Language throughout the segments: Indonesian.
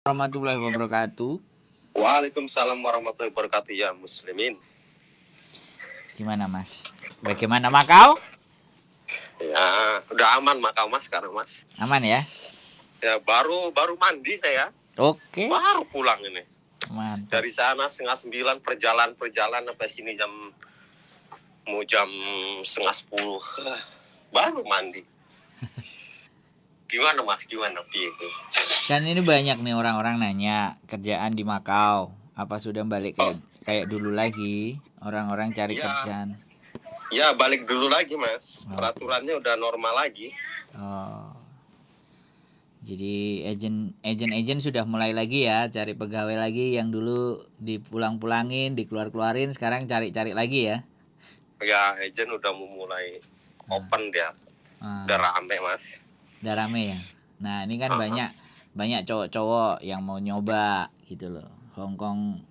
Warahmatullahi wabarakatuh. Waalaikumsalam warahmatullahi wabarakatuh ya muslimin. Gimana Mas? Bagaimana Makau? Ya, udah aman Makau Mas sekarang Mas. Aman ya? Ya baru mandi saya. Oke. Baru pulang ini. Mantap. Dari sana 8:30 perjalanan sampai sini jam 9:30. Baru mandi. Gimana Mas? Gimana itu? Kan ini banyak nih orang-orang nanya kerjaan di Makau. Apa sudah balik kayak dulu lagi? Orang-orang cari kerjaan. Ya balik dulu lagi Mas. Peraturannya udah normal lagi. Oh. Jadi agen sudah mulai lagi ya cari pegawai lagi yang dulu dipulang-pulangin, dikeluar-keluarin, sekarang cari-cari lagi ya? Ya agen udah mulai open dia. Udah rame Mas. Udah rame ya. Nah ini kan banyak cowok-cowok yang mau nyoba gitu loh. Hongkong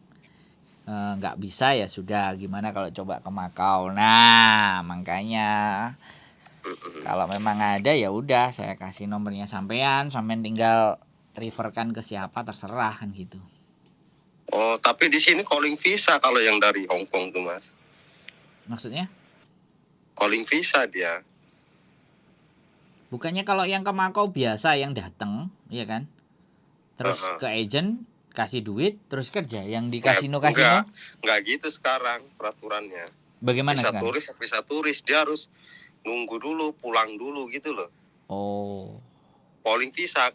nggak bisa ya sudah, gimana kalau coba ke Makau. Nah makanya kalau memang ada ya udah saya kasih nomornya sampean tinggal referkan ke siapa terserah kan gitu. Oh tapi di sini calling visa kalau yang dari Hong Kong tuh Mas. Maksudnya? Calling visa dia. Bukannya kalau yang ke Makau biasa yang datang, iya kan? Terus ke agent kasih duit terus kerja, yang di kasino. Enggak gitu sekarang peraturannya. Bagaimana bisa sekarang? Bisa turis dia harus nunggu dulu, pulang dulu gitu loh. Oh. Calling visa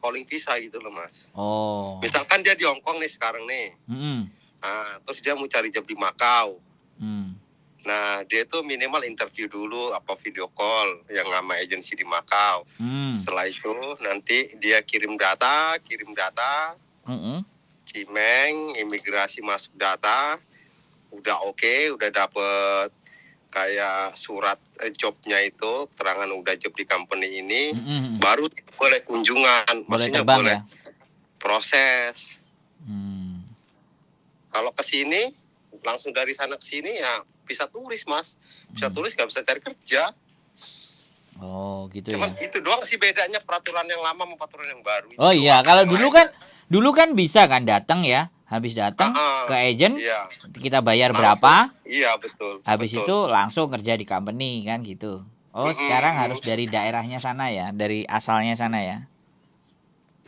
gitu loh Mas. Oh. Misalkan dia di Hong Kong nih sekarang nih. Nah, terus dia mau cari job di Makau. Nah, dia tuh minimal interview dulu apa video call yang sama agensi di Makau. Setelah itu nanti dia kirim data. Cimeng, imigrasi masuk data. Udah oke, udah dapet kayak surat jobnya itu, keterangan udah job di company ini, baru boleh kunjungan. Maksudnya boleh proses. Kalau ke sini langsung dari sana ke sini ya bisa turis Mas. Bisa turis nggak bisa cari kerja. Oh gitu. Cuman ya. Itu doang sih bedanya peraturan yang lama sama peraturan yang baru. Oh iya, kalau dulu kan bisa kan datang ya. Habis datang ke agent, kita bayar langsung, berapa? Iya betul. Habis itu langsung kerja di company kan gitu. Oh sekarang harus dari daerahnya sana ya, dari asalnya sana ya.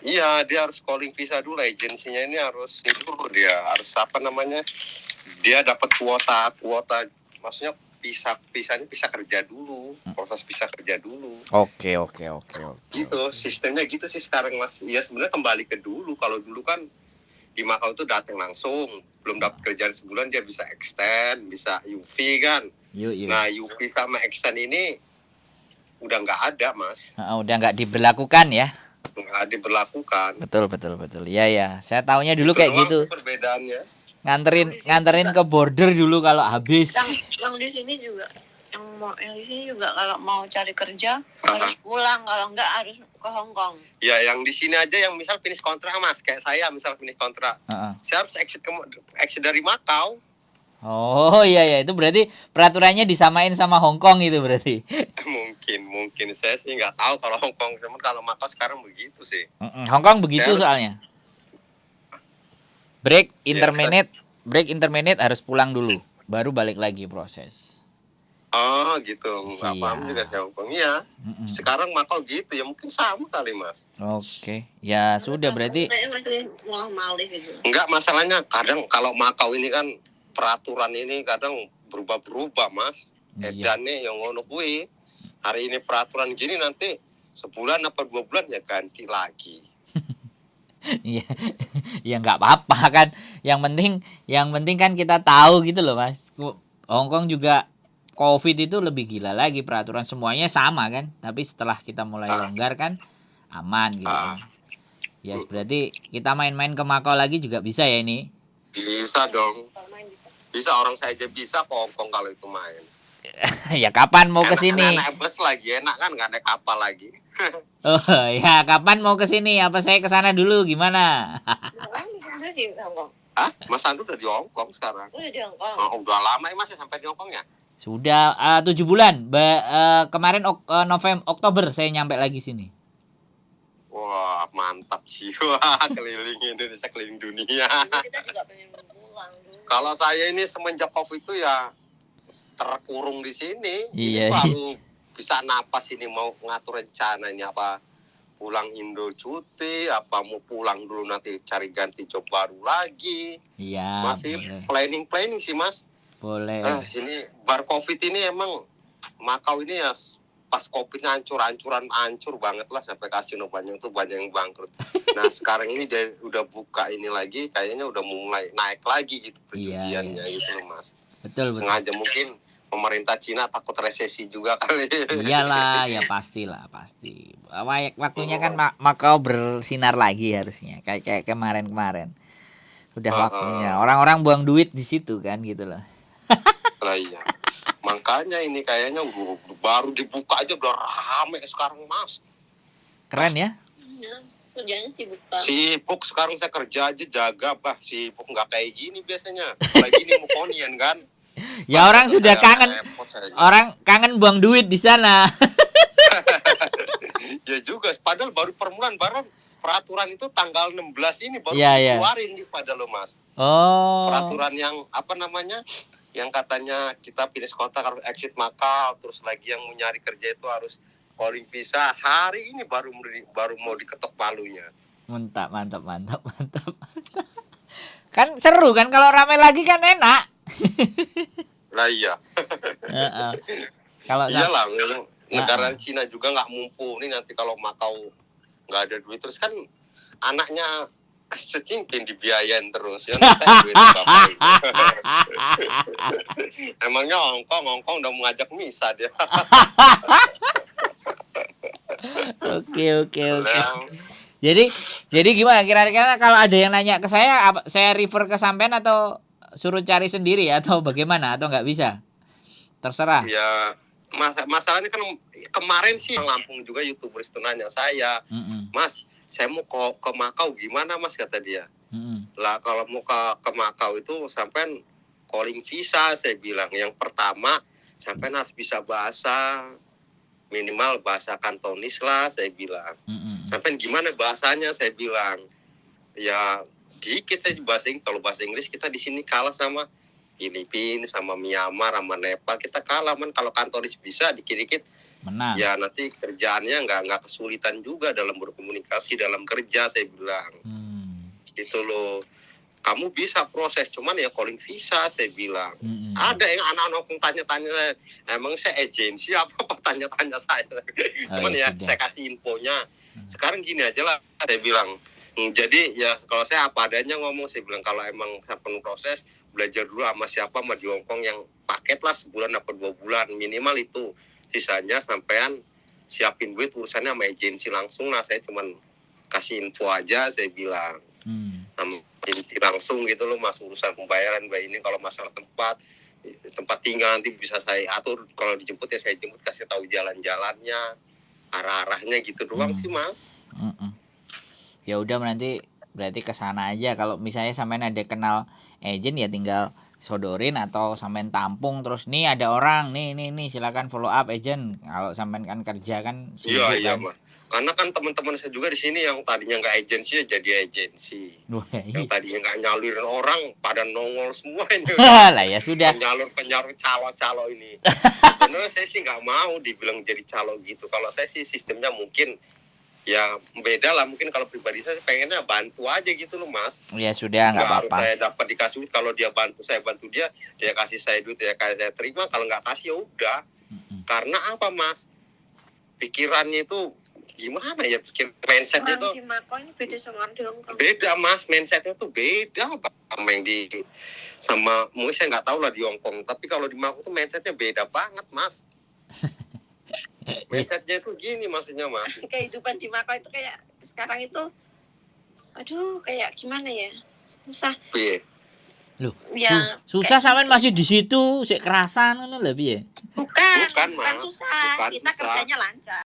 Iya, dia harus calling visa dulu, agensinya ini harus itu dia harus apa namanya? Dia dapat kuota, maksudnya visanya bisa kerja dulu, proses bisa kerja dulu. Oke. Gitu, sistemnya gitu sih sekarang Mas. Ya sebenarnya kembali ke dulu. Kalau dulu kan di Makau tuh datang langsung, belum dapat kerjaan sebulan dia bisa extend, bisa UV kan. Nah UV sama extend ini udah nggak ada Mas. Udah nggak diberlakukan ya? Nggak diberlakukan. Betul. Iya. Saya taunya dulu itu kayak gitu. Perbedaannya. Nganterin ke border dulu kalau habis. Yang di sini juga, yang di sini juga kalau mau cari kerja harus pulang, kalau enggak harus ke Hong Kong. Ya, yang di sini aja yang misal finish kontrak Mas, kayak saya misal finish kontrak. Saya harus exit dari Makau. Oh iya, itu berarti peraturannya disamain sama Hong Kong itu berarti. Mungkin saya sih nggak tahu kalau Hong Kong, cuman kalau Makau sekarang begitu sih. Hong Kong begitu soalnya. Break intermittent harus pulang dulu, baru balik lagi proses. Oh gitu, nggak paham juga sih Hong Kong. Iya. Sekarang Makau gitu ya, mungkin sama kali Mas. Oke, ya sudah berarti. Enggak, masalahnya kadang kalau Makau ini kan peraturan ini kadang berubah Mas. Edannya yang ngono kuwi. Hari ini peraturan gini, nanti sebulan apa 2 bulan ya ganti lagi. Ya nggak apa-apa kan. Yang penting kan kita tahu gitu loh Mas. Hong Kong juga COVID itu lebih gila lagi, peraturan semuanya sama kan. Tapi setelah kita mulai longgar kan aman gitu kan. Ya berarti kita main-main ke Makau lagi juga bisa ya ini? Bisa dong. Bisa, orang saya aja bisa ke Hong Kong kalau itu main. Ya kapan mau ke sini? Naik bus lagi enak kan, nggak ada kapal lagi. Oh ya, kapan mau ke sini? Apa saya ke sana dulu gimana? Mas Andu udah di Hong Kong sekarang. Udah di Hong Kong. Oh, udah lama ya Mas sampai di Hong Kong ya? Sudah 7 bulan. Kemarin Oktober saya nyampe lagi sini. Wah, mantap jiwa. Keliling Indonesia, keliling dunia. Dulu kita juga pengen pulang dulu. Kalau saya ini semenjak COVID itu ya terkurung di sini. Iya, Ini baru bisa napas ini mau ngatur rencana ini apa pulang Indo cuti, apa mau pulang dulu nanti cari ganti job baru lagi. Iya, Masih boleh. planning sih Mas. Boleh. Ini bar COVID ini emang Makau ini ya pas COVID-nya hancur banget lah sampai kasino banyak yang bangkrut. Nah sekarang ini dia udah buka ini lagi, kayaknya udah mulai naik lagi gitu perjudiannya gitu loh Mas. Betul. Sengaja mungkin pemerintah Cina takut resesi juga kali. Iyalah, ya pasti. Waktunya kan Makau bersinar lagi harusnya. Kayak kemarin. Udah waktunya. Orang-orang buang duit di situ kan gitu loh. Lah iya. Makanya ini kayaknya baru dibuka aja udah rame sekarang Mas. Keren ya? Ya, kerjanya sibuk banget. Sibuk sekarang saya kerja aja jaga sibuk nggak kayak gini biasanya. Lagi ini mukonian kan. Ya orang sudah kangen. Orang kangen buang duit di sana. Ya juga, padahal baru permulaan peraturan itu tanggal 16 ini baru Ya. dikeluarin gitu padahal loh Mas. Oh. Peraturan yang apa namanya? Yang katanya kita pindah kota harus exit Makau, terus lagi yang mau nyari kerja itu harus calling visa. Hari ini baru mau diketok palunya. Mantap. Kan seru kan kalau ramai lagi kan enak. Lah iya. Kalau iyalah, negara Cina juga nggak mumpuni nanti kalau Makau nggak ada duit terus kan anaknya Xi Jinping dibiayain terus ya duit bapak. Emangnya Hongkong udah mengajak misa dia. Oke. Jadi gimana kira-kira kalau ada yang nanya ke saya saya refer ke sampean atau suruh cari sendiri atau bagaimana atau nggak bisa? Terserah. Ya masalahnya kan kemarin sih Lampung juga YouTuber itu nanya saya, Mas, saya mau ke Makau gimana Mas kata dia. Lah kalau mau ke Makau itu sampean calling visa saya bilang. Yang pertama sampean harus bisa bahasa, minimal bahasa Kantonis lah saya bilang. Sampean gimana bahasanya saya bilang. Ya dikit saya bahasa Inggris. Kalau bahasa Inggris kita di sini kalah sama Filipina, sama Myanmar, sama Nepal kita kalah man. Kalau Kantonis bisa dikit-dikit menang. Ya nanti kerjaannya nggak kesulitan juga dalam berkomunikasi dalam kerja saya bilang. Gitu loh. Kamu bisa proses cuman ya calling visa saya bilang. Ada yang anak-anak tanya-tanya saya, emang saya agensi apa tanya-tanya saya. Cuman ya saya kasih infonya. Sekarang gini aja lah saya bilang. Jadi ya kalau saya apa adanya ngomong saya bilang kalau emang saya penuh proses belajar dulu sama siapa sama di Hongkong yang paket lah sebulan atau 2 bulan minimal itu. Sisanya sampean siapin duit urusannya sama agensi langsung lah. Saya cuman kasih info aja saya bilang. Sama agensi langsung gitu loh Mas urusan pembayaran ini kalau masalah tempat tinggal nanti bisa saya atur. Kalau dijemput ya saya jemput kasih tahu jalan-jalannya arah-arahnya gitu doang sih Mas. Ya udah berarti ke sana aja. Kalau misalnya sampean ada kenal agent ya tinggal sodorin atau sampean tampung terus nih ada orang nih silakan follow up agent. Kalau sampean kan kerja kan sibuk iya, kan. Mas. Karena kan teman-teman saya juga di sini yang tadinya nggak agensi ya jadi agensi. Yang tadinya nggak nyalurin orang pada nongol semua ini. Lah ya sudah. Penyalur calo ini. Sebenarnya saya sih nggak mau dibilang jadi calo gitu. Kalau saya sih sistemnya mungkin ya beda lah, mungkin kalau pribadi saya pengennya bantu aja gitu loh Mas. Ya sudah nggak apa-apa. Saya dapat dikasih duit, kalau dia bantu saya bantu dia kasih saya duit ya kayak saya terima, kalau nggak kasih ya udah. Karena apa Mas? Pikirannya itu gimana ya, mindsetnya tuh. Orang di Makau ini beda sama orang di Hongkong. Beda Mas, mindsetnya tuh beda sama yang sama mungkin saya nggak tahu lah di Hongkong, tapi kalau di Makau tuh mindsetnya beda banget Mas. Mindsetnya itu gini maksudnya Mas. Kehidupan di Makau itu kayak sekarang itu kayak gimana ya, susah. Loh, ya, susah sampean masih di situ sik kerasan ngono lho piye? Bukan Mas. susah. Kita susah. kerjanya lancar.